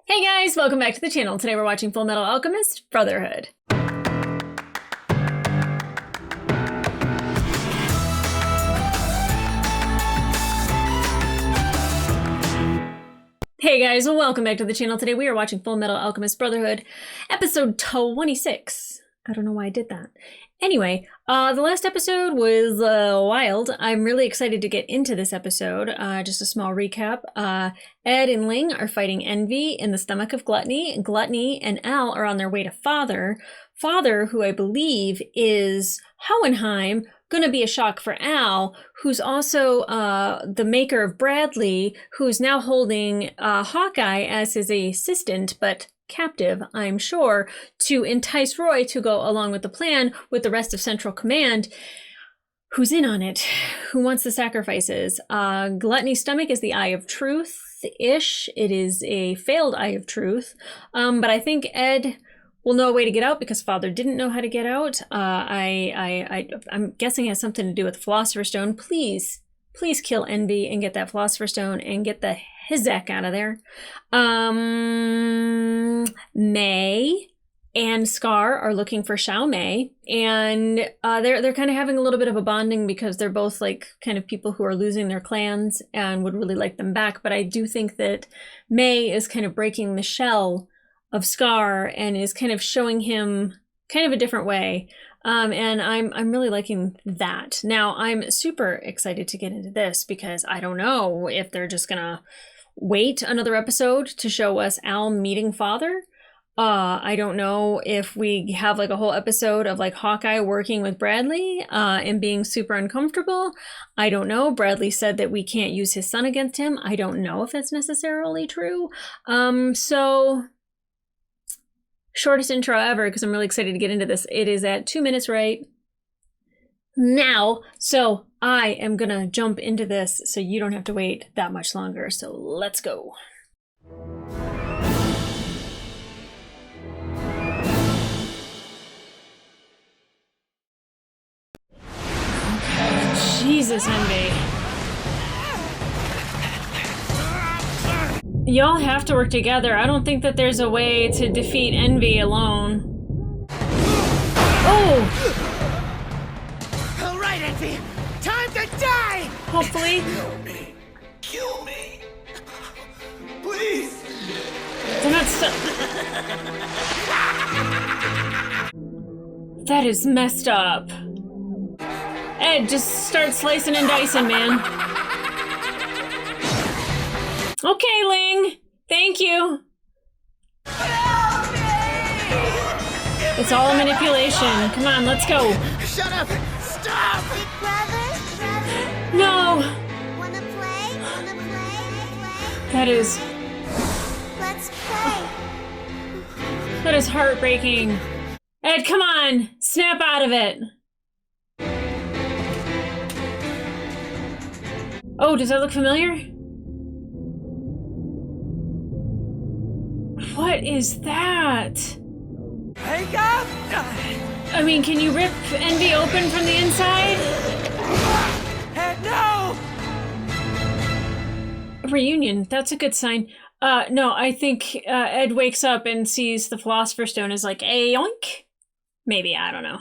Hey guys, welcome back to the channel. Today we're watching Fullmetal Alchemist, Brotherhood. Hey guys, welcome back to the channel. Today we are watching Fullmetal Alchemist, Brotherhood, episode 26. I don't know why I did that. Anyway, the last episode was wild. I'm really excited to get into this episode. Just a small recap. Ed and Ling are fighting envy in the stomach of Gluttony. Gluttony and Al are on their way to Father. Father, who I believe is Hohenheim, gonna be a shock for Al, who's also the maker of Bradley, who's now holding Hawkeye as his assistant, but captive, I'm sure, to entice Roy to go along with the plan with the rest of Central Command. Who's in on it? Who wants the sacrifices? Gluttony's stomach is the Eye of Truth-ish. It is a failed Eye of Truth. But I think Ed will know a way to get out because Father didn't know how to get out. I'm guessing it has something to do with the Philosopher's Stone. Please kill Envy and get that Philosopher's Stone and get the Hizek out of there. May and Scar are looking for Xiao Mei, and they're kind of having a little bit of a bonding because they're both like kind of people who are losing their clans and would really like them back. But I do think that May is kind of breaking the shell of Scar and is kind of showing him kind of a different way. And I'm really liking that. Now, I'm super excited to get into this because I don't know if they're just gonna wait another episode to show us Al meeting Father. I don't know if we have like a whole episode of like Hawkeye working with Bradley and being super uncomfortable. I don't know. Bradley said that we can't use his son against him. I don't know if that's necessarily true. So shortest intro ever because I'm really excited to get into this. It is at 2 minutes right now, so I am gonna jump into this so you don't have to wait that much longer. So let's go. Okay, Jesus, Envy. Y'all have to work together. I don't think that there's a way to defeat Envy alone. Oh! All right, Envy! Time to die! Hopefully. Kill me. Kill me. Please! They're not That is messed up. Ed, just start slicing and dicing, man. Okay, Ling. Thank you. Help me! It's all manipulation. Come on, let's go. Shut up! Stop! Big brother? No. Wanna play? Wanna play? That is Let's play. heartbreaking. Ed, come on. Snap out of it. Oh, does that look familiar? What is that? Wake up! I mean, can you rip Envy open from the inside? Hey, no! Reunion, that's a good sign. No, I think Ed wakes up and sees the Philosopher's Stone as like, a yoink? Maybe, I don't know.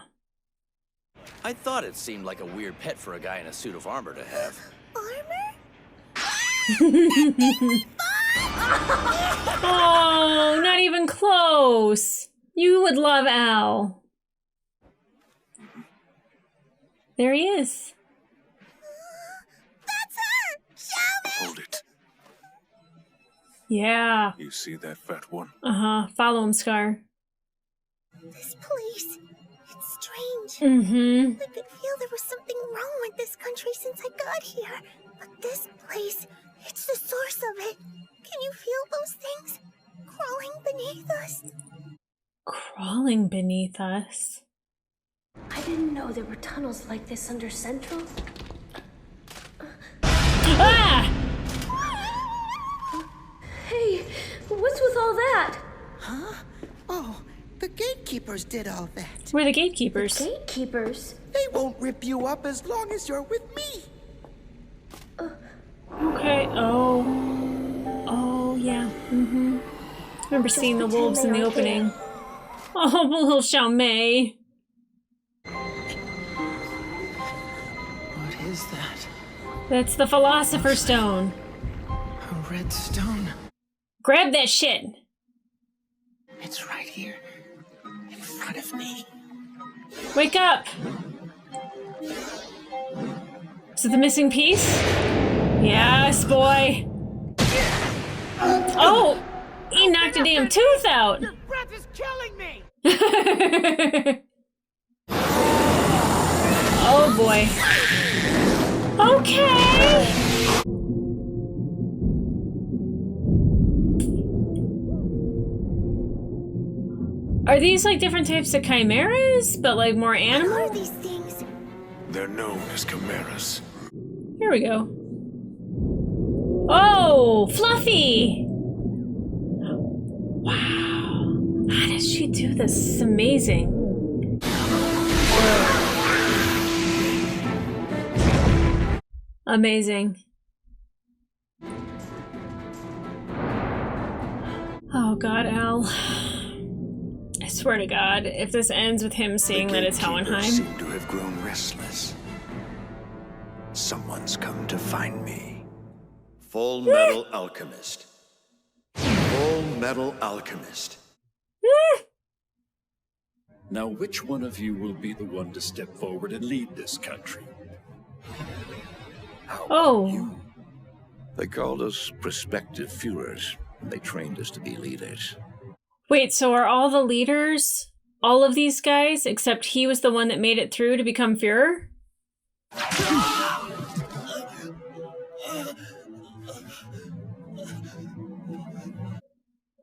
I thought it seemed like a weird pet for a guy in a suit of armor to have. Oh, not even close. You would love Al. There he is. That's her! Show me! Hold it. Yeah. You see that fat one? Uh-huh. Follow him, Scar. This place, it's strange. Mm-hmm. I could feel there was something wrong with this country since I got here. But this place, it's the source of it. Can you feel those things crawling beneath us? Crawling beneath us. I didn't know there were tunnels like this under Central. Ah! Hey, what's with all that? Huh? Oh, the gatekeepers did all that. We're the gatekeepers. Gatekeepers? They won't rip you up as long as you're with me. Okay. Oh. Oh, yeah. Mm-hmm. remember seeing the wolves in the opening. Oh, little Xiaomei. What is that? That's the Philosopher's Stone. A red stone. Grab that shit. It's right here. In front of me. Wake up. Is it the missing piece? Yes, boy. Oh, he knocked a damn tooth out. Your breath is killing me! Oh boy. Okay. Are these like different types of chimeras, but like more What animal? are these things? They're known as chimeras. Here we go. Oh, Fluffy! Wow. How does she do this? This is amazing. Amazing. Oh God, Al. I swear to God, if this ends with him seeing that it's Gatekeepers Hohenheim. seem to have grown restless. Someone's come to find me. Fullmetal Alchemist. Fullmetal Alchemist. Now, which one of you will be the one to step forward and lead this country? Oh. They called us prospective Führers. They trained us to be leaders. Wait, so are all the leaders all of these guys, except he was the one that made it through to become Führer?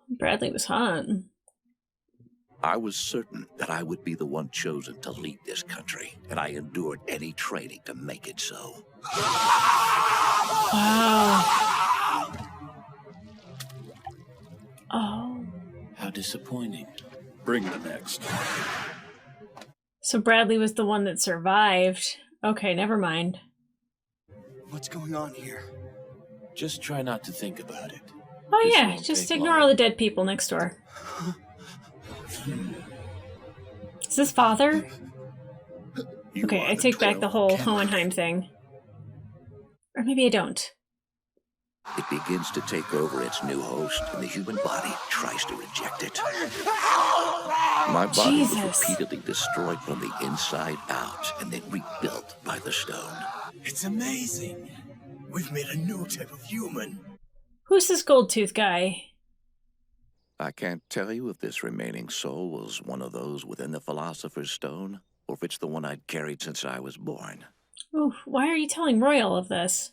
Bradley was hot. I was certain that I would be the one chosen to lead this country, and I endured any training to make it so. Wow. Oh. How disappointing. Bring the next. So Bradley was the one that survived. Okay, never mind. What's going on here? Just try not to think about it. Oh This yeah, won't just take ignore long. all the dead people next door. Is this father? You Okay, are I the take back the 12 whole candidate. Hohenheim thing. Or maybe I don't. It begins to take over its new host, and the human body tries to reject it. My body was Jesus. repeatedly destroyed from the inside out, and then rebuilt by the stone. It's amazing. We've made a new type of human. Who's this gold tooth guy? I can't tell you if this remaining soul was one of those within the Philosopher's Stone, or if it's the one I'd carried since I was born. Ooh, why are you telling Roy all of this?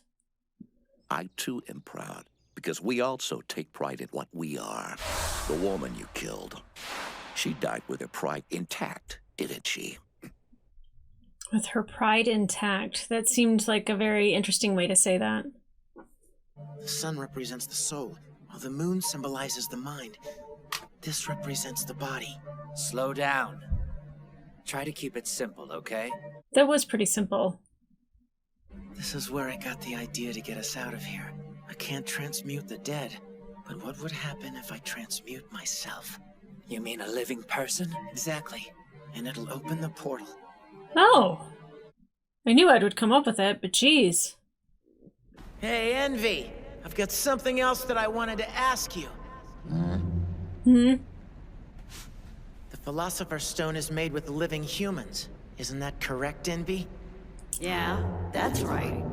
I too am proud, because we also take pride in what we are. The woman you killed, she died with her pride intact, didn't she? With her pride intact. That seemed like a very interesting way to say that. The sun represents the soul, while the moon symbolizes the mind. This represents the body. Slow down. Try to keep it simple, okay? That was pretty simple. This is where I got the idea to get us out of here. I can't transmute the dead, but what would happen if I transmute myself? You mean a living person? Exactly. And it'll open the portal. Oh. I knew Ed would come up with it, but geez. Hey, Envy! I've got something else that I wanted to ask you. Hmm? The Philosopher's Stone is made with living humans. Isn't that correct, Envy? Yeah, that's right.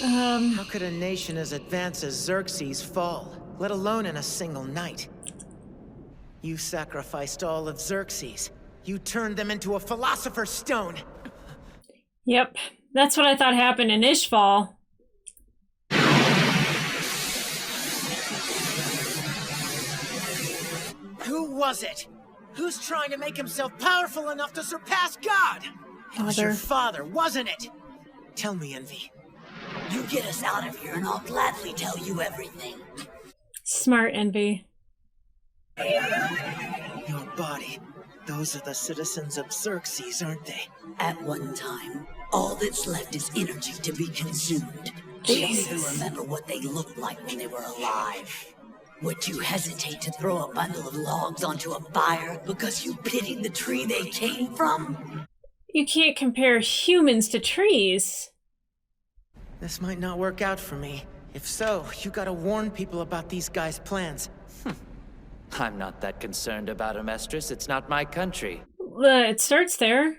How could a nation as advanced as Xerxes fall, let alone in a single night? You sacrificed all of Xerxes. You turned them into a Philosopher's Stone. Yep. That's what I thought happened in Ishval. Who was it? Who's trying to make himself powerful enough to surpass God? It was your father, wasn't it? Tell me, Envy. You get us out of here and I'll gladly tell you everything. Smart Envy. Your body. Those are the citizens of Xerxes, aren't they? At one time, all that's left is energy to be consumed. They don't even remember what they looked like when they were alive. Would you hesitate to throw a bundle of logs onto a fire because you pitied the tree they came from? You can't compare humans to trees. This might not work out for me. If so, you gotta warn people about these guys' plans. I'm not that concerned about him, Estrus. It's not my country. It starts there.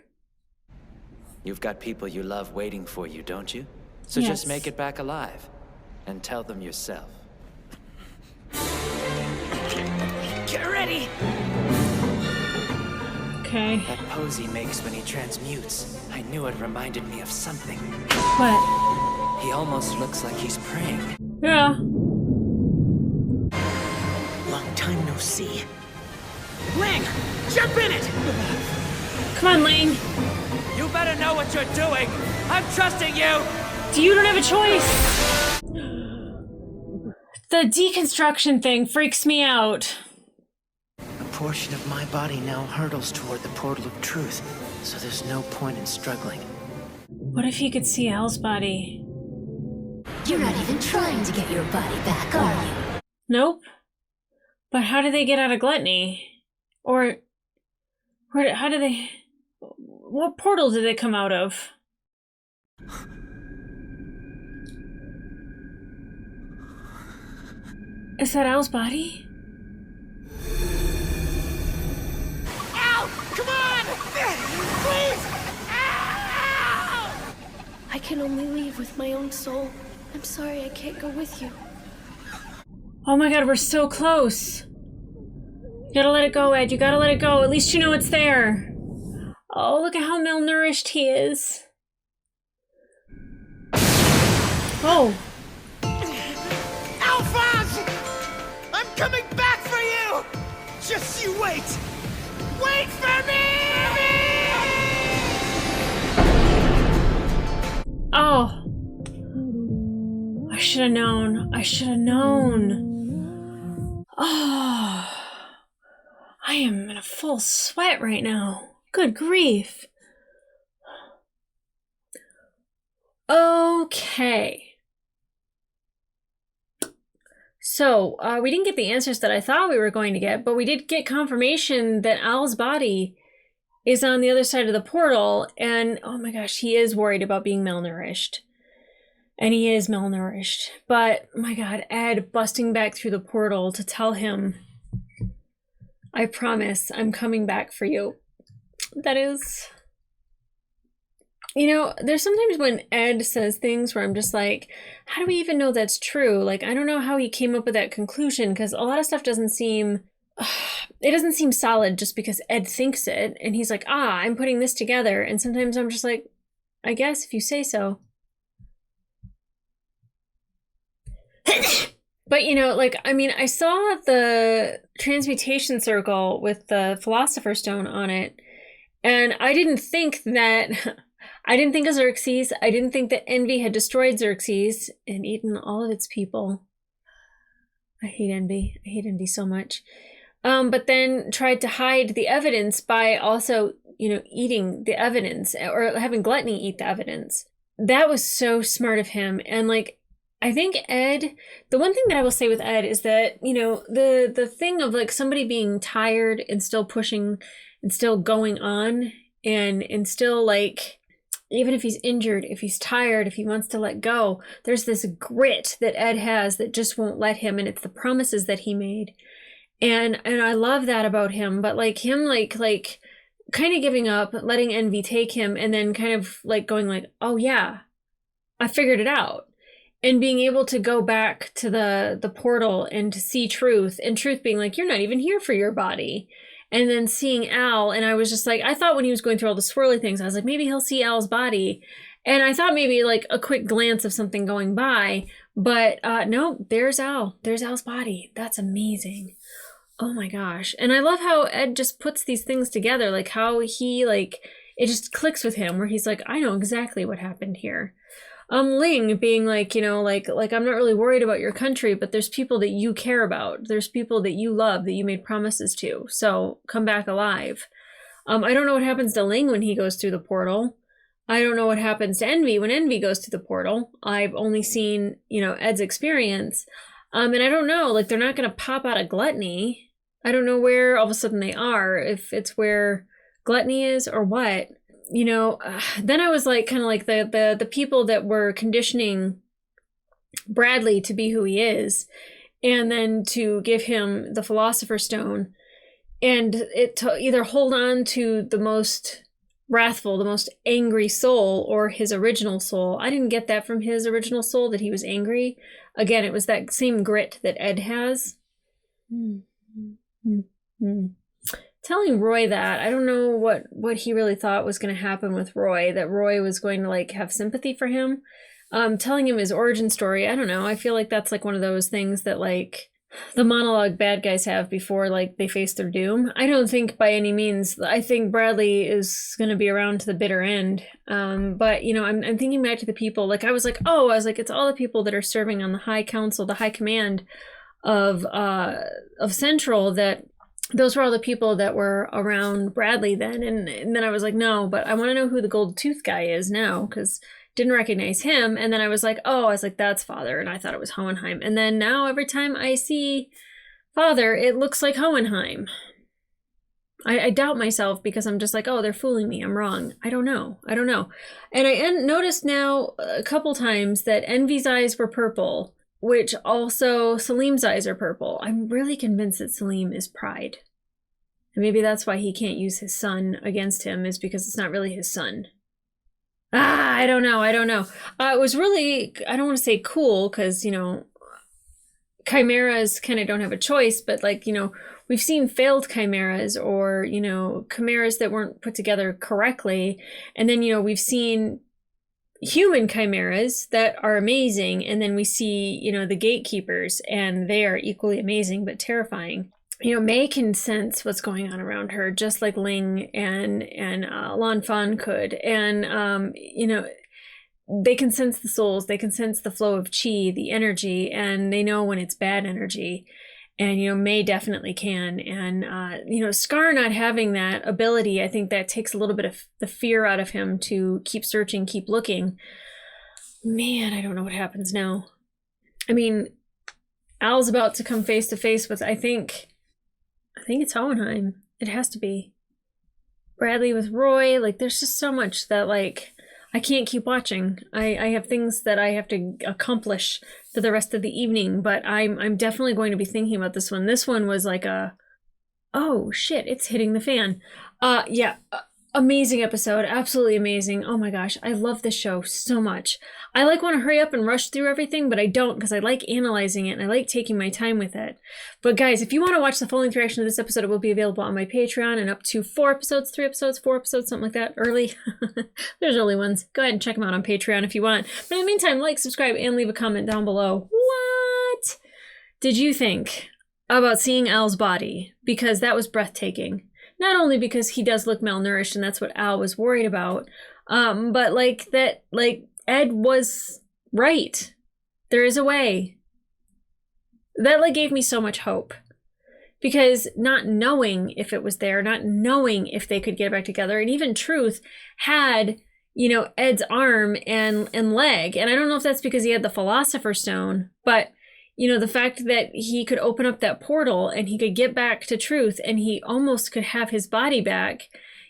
You've got people you love waiting for you, don't you? So just make it back alive. And tell them yourself. Get ready! Okay. That pose he makes when he transmutes. I knew it reminded me of something. What? He almost looks like he's praying. Yeah. Long time no see. Ling! Jump in it! Come on, Ling. You better know what you're doing! I'm trusting you! You don't have a choice! The deconstruction thing freaks me out. A portion of my body now hurtles toward the portal of truth, so there's no point in struggling. What if he could see Al's body? You're not even trying to get your body back, are you? Nope. But how did they get out of Gluttony? Or how did they... What portal did they come out of? Is that Al's body? Al! Come on! Please! Al! I can only leave with my own soul. I'm sorry I can't go with you. Oh my god, we're so close. You gotta let it go, Ed. You gotta let it go. At least you know it's there. Oh, look at how malnourished he is. Oh. Alphonse! I'm coming back for you! Just you wait! Wait for me! Oh. I should have known. I should have known. Oh. I am in a full sweat right now. Good grief. Okay. So, we didn't get the answers that I thought we were going to get, but we did get confirmation that Al's body is on the other side of the portal, and oh my gosh, he is worried about being malnourished. And he is malnourished. But, my god, Ed busting back through the portal to tell him, I promise I'm coming back for you. That is... You know, there's sometimes when Ed says things where I'm just like, how do we even know that's true? Like, I don't know how he came up with that conclusion, because a lot of stuff doesn't seem... it doesn't seem solid just because Ed thinks it, and he's like, I'm putting this together, and sometimes I'm just like, I guess if you say so. But, you know, like, I mean, I saw the transmutation circle with the Philosopher's Stone on it, and I didn't think that... I didn't think of Xerxes. I didn't think that Envy had destroyed Xerxes and eaten all of its people. I hate Envy. I hate Envy so much. But then tried to hide the evidence by also, you know, eating the evidence, or having Gluttony eat the evidence. That was so smart of him. And, like, I think Ed, the one thing that I will say with Ed is that, you know, the thing of, like, somebody being tired and still pushing and still going on and still, like... Even if he's injured, if he's tired, if he wants to let go, there's this grit that Ed has that just won't let him, and it's the promises that he made. And I love that about him, but like him like kind of giving up, letting Envy take him, and then kind of like going like, oh yeah, I figured it out. And being able to go back to the portal and to see Truth, and Truth being like, you're not even here for your body. And then seeing Al, and I was just like, I thought when he was going through all the swirly things, I was like, maybe he'll see Al's body. And I thought maybe like a quick glance of something going by, but no, there's Al. There's Al's body. That's amazing. Oh my gosh. And I love how Ed just puts these things together, like how he like, it just clicks with him where he's like, I know exactly what happened here. Ling being like, you know, like I'm not really worried about your country, but there's people that you care about. There's people that you love that you made promises to. So come back alive. I don't know what happens to Ling when he goes through the portal. I don't know what happens to Envy when Envy goes through the portal. I've only seen, you know, Ed's experience. And I don't know, like, they're not going to pop out of gluttony. I don't know where all of a sudden they are, if it's where gluttony is or what. You know, then I was like, kind of like the people that were conditioning Bradley to be who he is, and then to give him the Philosopher's Stone, and it to either hold on to the most wrathful, the most angry soul, or his original soul. I didn't get that from his original soul, that he was angry. Again, it was that same grit that Ed has. Telling Roy that, I don't know what he really thought was going to happen with Roy, that Roy was going to like have sympathy for him. Telling him his origin story, I don't know. I feel like that's like one of those things that like the monologue bad guys have before like they face their doom. I don't think by any means, I think Bradley is going to be around to the bitter end. But you know, I'm thinking back to the people, like I was like, it's all the people that are serving on the high council, the high command of Central, that those were all the people that were around Bradley then. And then I was like, no, but I want to know who the gold tooth guy is now, because didn't recognize him. And then I was like, that's Father. And I thought it was Hohenheim. And then now every time I see Father, it looks like Hohenheim. I doubt myself, because I'm just like, they're fooling me. I'm wrong. I don't know. And I noticed now a couple times that Envy's eyes were purple, which also Salim's eyes are purple. I'm really convinced that Salim is Pride. And maybe that's why he can't use his son against him, is because it's not really his son. I don't know. It was really, I don't want to say cool, because, you know, chimeras kind of don't have a choice, but like, you know, we've seen failed chimeras, or, you know, chimeras that weren't put together correctly. And then, you know, we've seen human chimeras that are amazing, and then we see, you know, the gatekeepers, and they are equally amazing but terrifying. You know, May can sense what's going on around her, just like Ling and Lan Fan could. And you know, they can sense the souls, they can sense the flow of chi, the energy, and they know when it's bad energy. And, you know, May definitely can. And, you know, Scar not having that ability, I think that takes a little bit of the fear out of him to keep searching, keep looking. Man, I don't know what happens now. I mean, Al's about to come face to face with, I think it's Hohenheim. It has to be. Bradley with Roy. Like, there's just so much that, like, I can't keep watching. I have things that I have to accomplish for the rest of the evening, but I'm definitely going to be thinking about this one. This one was like oh shit, it's hitting the fan. Yeah, amazing episode, absolutely amazing. Oh my gosh, I love this show so much. I like want to hurry up and rush through everything, but I don't, because I like analyzing it and I like taking my time with it. But guys, if you want to watch the full-length reaction of this episode, it will be available on my Patreon, and up to 4 episodes, 3 episodes, 4 episodes, something like that, early. There's early ones. Go ahead and check them out on Patreon if you want. But in the meantime, like, subscribe, and leave a comment down below. What did you think about seeing Al's body? Because that was breathtaking. Not only because he does look malnourished, and that's what Al was worried about, but like that, like Ed was right. There is a way. That like gave me so much hope, because not knowing if it was there, not knowing if they could get back together, and even Truth had, you know, Ed's arm and leg, and I don't know if that's because he had the Philosopher's Stone, but you know, the fact that he could open up that portal and he could get back to Truth, and he almost could have his body back,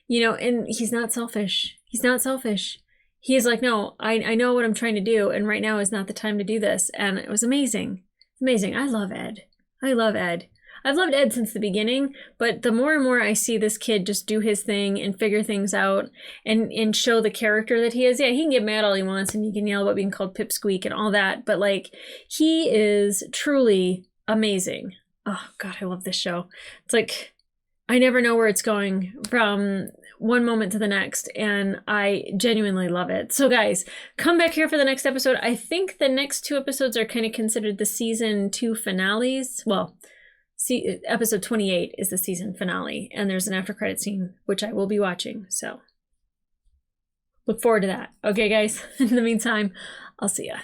you know, and he's not selfish. He's not selfish. He is like, no, I know what I'm trying to do, and right now is not the time to do this. And it was amazing. Amazing. I love Ed. I love Ed. I've loved Ed since the beginning, but the more and more I see this kid just do his thing and figure things out and show the character that he is, yeah, he can get mad all he wants and he can yell about being called Pipsqueak and all that, but like, he is truly amazing. Oh God, I love this show. It's like, I never know where it's going from one moment to the next, and I genuinely love it. So guys, come back here for the next episode. I think the next 2 episodes are kind of considered the season 2 finales. Well, see, episode 28 is the season finale, and there's an after credit scene, which I will be watching, so look forward to that. Okay, guys, in the meantime, I'll see ya.